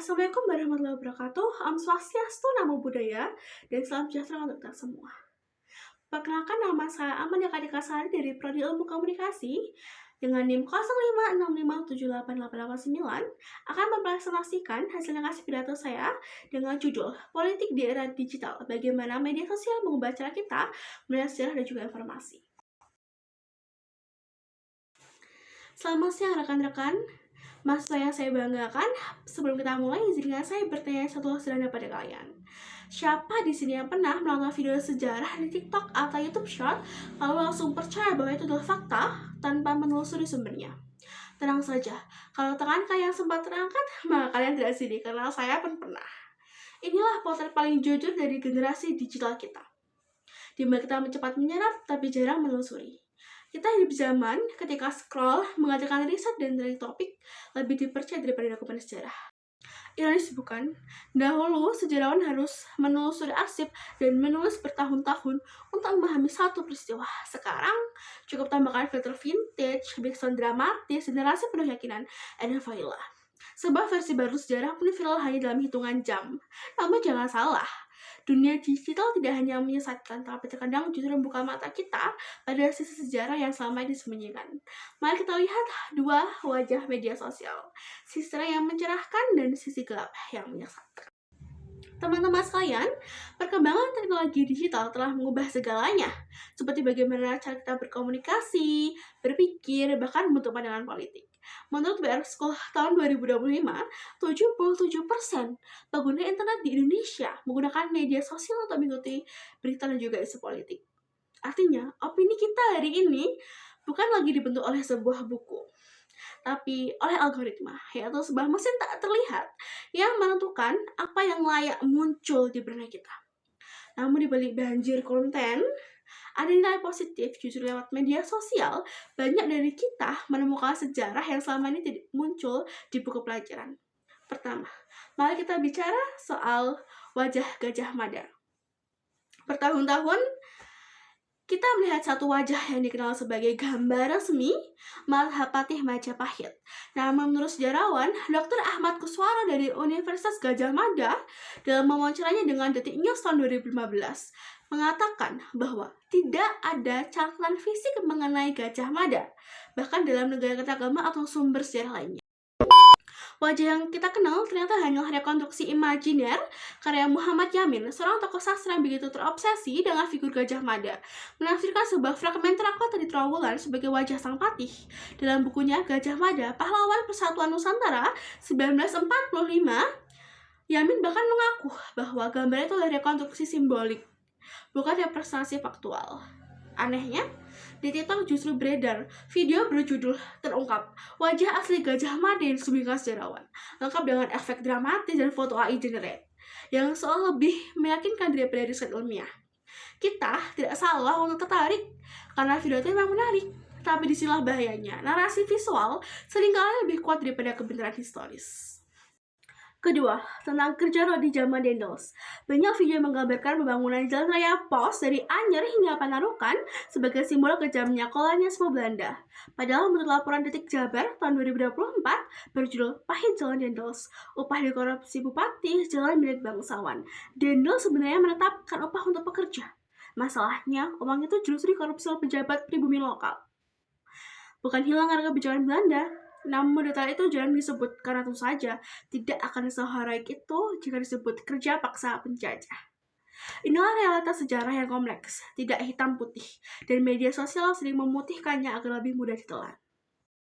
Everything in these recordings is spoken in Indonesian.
Assalamualaikum warahmatullahi wabarakatuh. Om Swastiastu, Namo Buddhaya, dan salam sejahtera untuk kita semua. Perkenalkan, nama saya Aman Yakadika Sari dari Prodi Ilmu Komunikasi dengan NIM 0565788889 akan mempresentasikan hasil negasi pidato saya dengan judul Politik di Era Digital, Bagaimana Media Sosial Mengubah Cara Kita Melihat Sejarah dan juga Informasi. Selamat siang rekan-rekan. Mahasiswa yang saya banggakan, sebelum kita mulai, izinkan saya bertanya satu hal sederhana pada kalian. Siapa di sini yang pernah menonton video sejarah di TikTok atau YouTube Short, lalu langsung percaya bahwa itu adalah fakta tanpa menelusuri sumbernya? Tenang saja, kalau tangan kalian sempat terangkat, maka kalian tidak sedih, karena saya pun pernah. Inilah potret paling jujur dari generasi digital kita, di mana kita cepat menyerap tapi jarang menelusuri. Kita hidup zaman ketika scroll mengadakan riset dan dari topik lebih dipercaya daripada dokumen sejarah. Ironis bukan? Dahulu sejarawan harus menelusuri arsip dan menulis bertahun-tahun untuk memahami satu peristiwa. Sekarang cukup tambahkan filter vintage, background dramatis, dan narasi penuh keyakinan, and voila. Sebuah versi baru sejarah pun viral hanya dalam hitungan jam. Namun jangan salah, dunia digital tidak hanya menyesatkan, tapi terkadang justru membuka mata kita pada sisi sejarah yang selama ini disembunyikan. Mari kita lihat dua wajah media sosial, sisi terang yang mencerahkan dan sisi gelap yang menyesatkan. Teman-teman sekalian, perkembangan teknologi digital telah mengubah segalanya, seperti bagaimana cara kita berkomunikasi, berpikir, bahkan membentuk pandangan politik. Menurut BR School tahun 2025, 77% pengguna internet di Indonesia menggunakan media sosial untuk mengikuti berita dan juga isu politik. Artinya, opini kita hari ini bukan lagi dibentuk oleh sebuah buku, tapi oleh algoritma, yaitu sebuah mesin tak terlihat yang menentukan apa yang layak muncul di benak kita. Namun di balik banjir konten, ada nilai positif. Justru lewat media sosial, banyak dari kita menemukan sejarah yang selama ini tidak muncul di buku pelajaran. Pertama, mari kita bicara soal wajah Gajah Mada. Bertahun-tahun, kita melihat satu wajah yang dikenal sebagai gambar resmi Malapati Majapahit. Namun menurut sejarawan Dr. Ahmad Kuswara dari Universitas Gadjah Mada dalam wawancaranya dengan Detik News tahun 2015 mengatakan bahwa tidak ada catatan fisik mengenai Gajah Mada, bahkan dalam negara ketagama atau sumber sejarah lainnya. Wajah yang kita kenal ternyata hanyalah rekonstruksi imajiner karya Muhammad Yamin, seorang tokoh sastra yang begitu terobsesi dengan figur Gajah Mada, menafsirkan sebuah fragmen terakota di Trawulan sebagai wajah sang patih. Dalam bukunya Gajah Mada, Pahlawan Persatuan Nusantara 1945, Yamin bahkan mengaku bahwa gambar itu adalah rekonstruksi simbolik, bukan representasi faktual. Anehnya, di TikTok justru beredar video berjudul terungkap wajah asli Gajah Mada yang disembunyikan sejarawan, lengkap dengan efek dramatis dan foto AI generate yang seolah lebih meyakinkan daripada riset ilmiah. Kita tidak salah untuk tertarik karena video itu memang menarik, tapi disinilah bahayanya, narasi visual seringkali lebih kuat daripada kebenaran historis. Kedua, tentang kerja rodi zaman Dendels. Banyak video menggambarkan pembangunan jalan raya pos dari Anyer hingga Panarukan sebagai simbol kejamnya kolonialisme Belanda. Padahal menurut laporan Detik Jabar tahun 2024 berjudul Pahit Jalan Dendels, upah dikorupsi bupati, jalan milik bangsawan. Dendels sebenarnya menetapkan upah untuk pekerja. Masalahnya, uang itu justru dikorupsi oleh pejabat pribumi lokal. Bukan hilang karena kebijakan Belanda, namun detail itu jarang disebut karena tentu saja tidak akan seheroik itu jika disebut kerja paksa penjajah. Inilah realitas sejarah yang kompleks, tidak hitam putih, dan media sosial sering memutihkannya agar lebih mudah ditelan.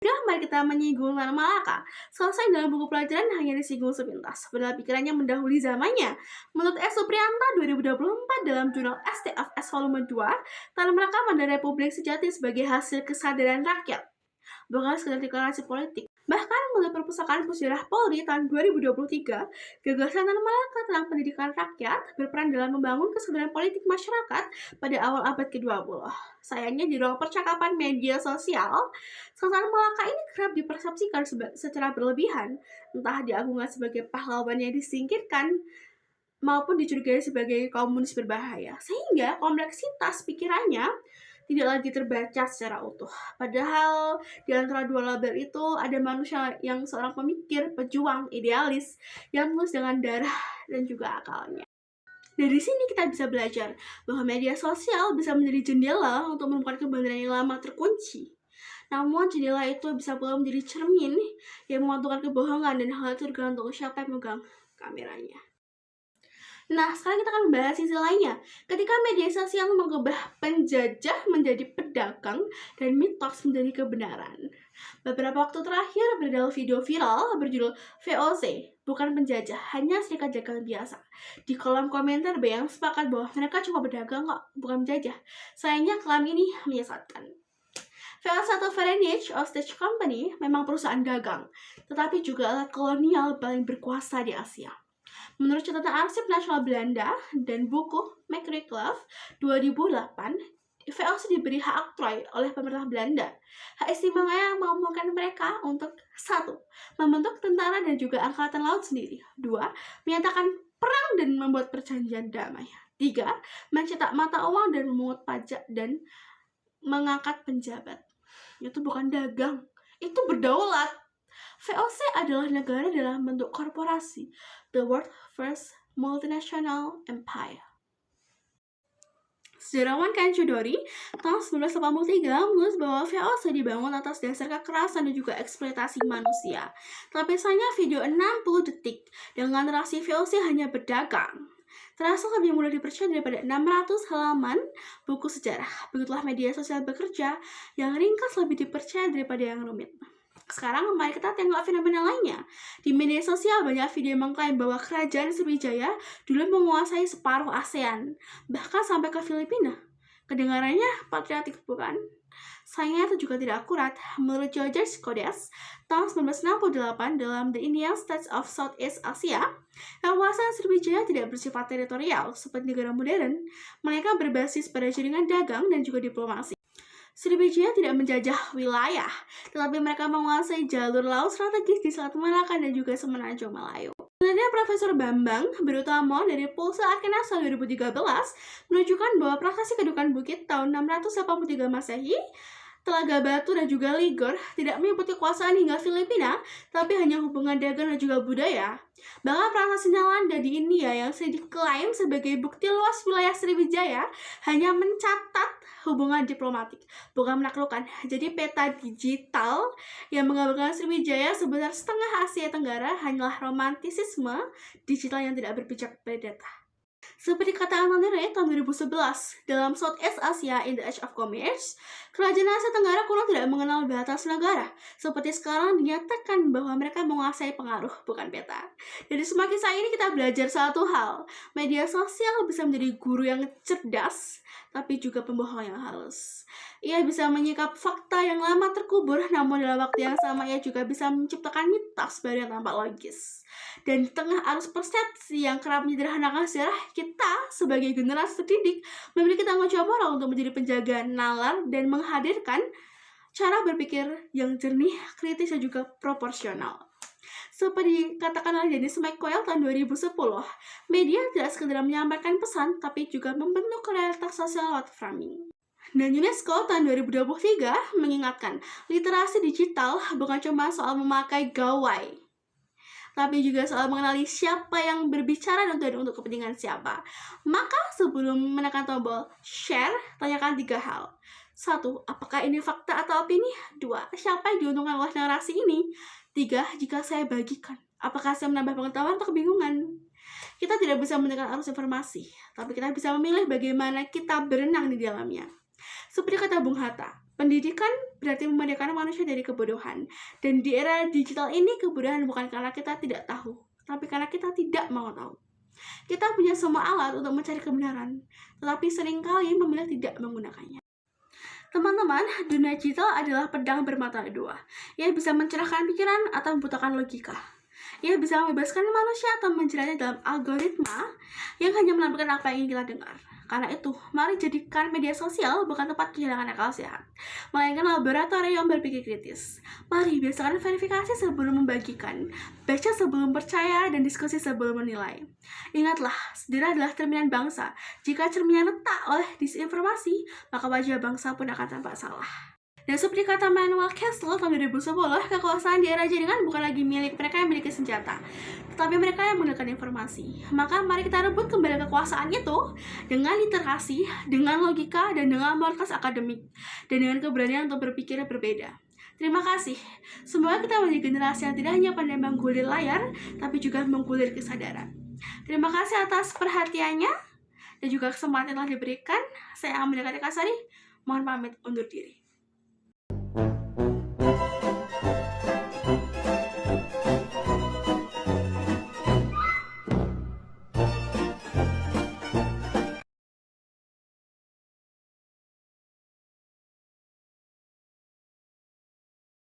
Mari kita menyinggung Tan Malaka. Selesai dalam buku pelajaran hanya disinggung sepintas, padahal pikirannya mendahului zamannya. Menurut S. Supriyanta 2024 dalam jurnal STFS volume 2, Tan Malaka menandai Republik Sejati sebagai hasil kesadaran rakyat, bukan sekedar deklarasi politik. Bahkan menurut Perpustakaan Sejarah Polri tahun 2023, gagasan Tan Malaka tentang pendidikan rakyat berperan dalam membangun kesadaran politik masyarakat pada awal abad ke-20. Sayangnya di ruang percakapan media sosial, Tan Malaka ini kerap dipersepsikan secara berlebihan, entah diagungkan sebagai pahlawan yang disingkirkan maupun dicurigai sebagai komunis berbahaya, sehingga kompleksitas pikirannya tidak lagi terbaca secara utuh. Padahal di antara dua label itu ada manusia yang seorang pemikir, pejuang, idealis, yang tulus dengan darah dan juga akalnya. Dari sini kita bisa belajar bahwa media sosial bisa menjadi jendela untuk menemukan kebenaran yang lama terkunci. Namun jendela itu bisa pula menjadi cermin yang memantulkan kebohongan, dan hal itu tergantung siapa yang memegang kameranya. Nah, sekarang kita akan membahas sisi lainnya. Ketika media sosial mengubah penjajah menjadi pedagang dan mitos menjadi kebenaran. Beberapa waktu terakhir beredar video viral berjudul VOC, bukan penjajah, hanya serikat dagang biasa. Di kolom komentar banyak yang sepakat bahwa mereka cuma berdagang kok, bukan penjajah. Sayangnya klaim ini menyesatkan. VOC atau Foreign Hostage Company memang perusahaan dagang, tetapi juga alat kolonial paling berkuasa di Asia. Menurut catatan Arsip Nasional Belanda dan buku McCulloch 2008, VOC diberi hak oktroy oleh pemerintah Belanda. Hak istimewa yang memampukan mereka untuk 1. Membentuk tentara dan juga angkatan laut sendiri. 2. Menyatakan perang dan membuat perjanjian damai. 3. Mencetak mata uang dan memungut pajak dan mengangkat penjabat. Itu bukan dagang, itu berdaulat. VOC adalah negara dalam bentuk korporasi, the world's first multinational empire. Sejarawan Ken Chudori tahun 1983 menulis bahwa VOC dibangun atas dasar kekerasan dan juga eksploitasi manusia. Lapisannya video 60 detik dengan narasi VOC hanya berdagang. Terasa lebih mudah dipercaya daripada 600 halaman buku sejarah. Begitulah media sosial bekerja, yang ringkas lebih dipercaya daripada yang rumit. Sekarang mari kita tengok fenomena lainnya. Di media sosial banyak video mengklaim bahwa kerajaan Sriwijaya dulu menguasai separuh ASEAN, bahkan sampai ke Filipina. Kedengarannya patriotik, bukan? Sayangnya itu juga tidak akurat. Menurut George Kodes tahun 1968 dalam The Indian States of Southeast Asia, kekuasaan Sriwijaya tidak bersifat teritorial seperti negara modern. Mereka berbasis pada jaringan dagang dan juga diplomasi. Sriwijaya tidak menjajah wilayah, tetapi mereka menguasai jalur laut strategis di Selat Malaka dan juga Semenanjung Melayu. Penelitian Profesor Bambang Berutama dari Pulsa Arkanasa 2013 menunjukkan bahwa prasasti Kedukan Bukit tahun 683 Masehi, Telaga Batu dan juga Ligor tidak meliputi kekuasaan hingga Filipina, tapi hanya hubungan dagang dan juga budaya. Bahkan prasasti Nalanda di India yang sering diklaim sebagai bukti luas wilayah Sriwijaya hanya mencatat hubungan diplomatik, bukan menaklukkan. Jadi peta digital yang menggambarkan Sriwijaya sebesar setengah Asia Tenggara hanyalah romantisisme digital yang tidak berpijak pada data. Seperti kata Anthony Ray tahun 2011 dalam Southeast Asia in the Age of Commerce, kerajaan Asia Tenggara kuno tidak mengenal batas negara. Seperti sekarang dinyatakan bahwa mereka menguasai pengaruh, bukan peta. Jadi semakin saat ini kita belajar satu hal, media sosial bisa menjadi guru yang cerdas, tapi juga pembohong yang halus. Ia bisa menyikap fakta yang lama terkubur, namun dalam waktu yang sama ia juga bisa menciptakan mitos baru yang tampak logis. Dan di tengah arus persepsi yang kerap menyederhanakan sejarah, kita sebagai generasi terdidik memiliki tanggung jawab moral untuk menjadi penjaga nalar dan menghadirkan cara berpikir yang jernih, kritis, dan juga proporsional. Seperti dikatakan oleh Dennis McCoyle tahun 2010, media tidak sekedar menyampaikan pesan, tapi juga membentuk realitas sosial lewat framing. Dan UNESCO tahun 2023 mengingatkan, literasi digital bukan cuma soal memakai gawai, tapi juga soal mengenali siapa yang berbicara dan untuk kepentingan siapa. Maka sebelum menekan tombol share, tanyakan 3 hal. 1. Apakah ini fakta atau opini? 2. Siapa yang diuntungkan oleh narasi ini? 3. Jika saya bagikan, apakah saya menambah pengetahuan atau kebingungan? Kita tidak bisa menekan arus informasi, tapi kita bisa memilih bagaimana kita berenang di dalamnya. Seperti kata Bung Hatta, pendidikan berarti memerdekakan manusia dari kebodohan. Dan di era digital ini, kebodohan bukan karena kita tidak tahu, tapi karena kita tidak mau tahu. Kita punya semua alat untuk mencari kebenaran, tetapi seringkali memilih tidak menggunakannya. Teman-teman, dunia digital adalah pedang bermata dua. Ia bisa mencerahkan pikiran atau membutakan logika. Ia bisa membebaskan manusia atau menjeratnya dalam algoritma yang hanya menampilkan apa yang ingin kita dengar. Karena itu, mari jadikan media sosial bukan tempat kehilangan akal sehat, melainkan laboratorium berpikir kritis. Mari biasakan verifikasi sebelum membagikan, baca sebelum percaya, dan diskusi sebelum menilai. Ingatlah, sejarah adalah cerminan bangsa. Jika cerminnya retak oleh disinformasi, maka wajah bangsa pun akan tampak salah. Dan seperti kata Manuel Castle tahun 2010, kekuasaan di era jaringan bukan lagi milik mereka yang memiliki senjata, tetapi mereka yang menggunakan informasi. Maka mari kita rebut kembali kekuasaan itu dengan literasi, dengan logika, dan dengan moralitas akademik, dan dengan keberanian untuk berpikir berbeda. Terima kasih. Semoga kita menjadi generasi yang tidak hanya pandai menggulir layar, tapi juga menggulir kesadaran. Terima kasih atas perhatiannya dan juga kesempatan yang telah diberikan. Saya Amelia Kasari, mohon pamit undur diri.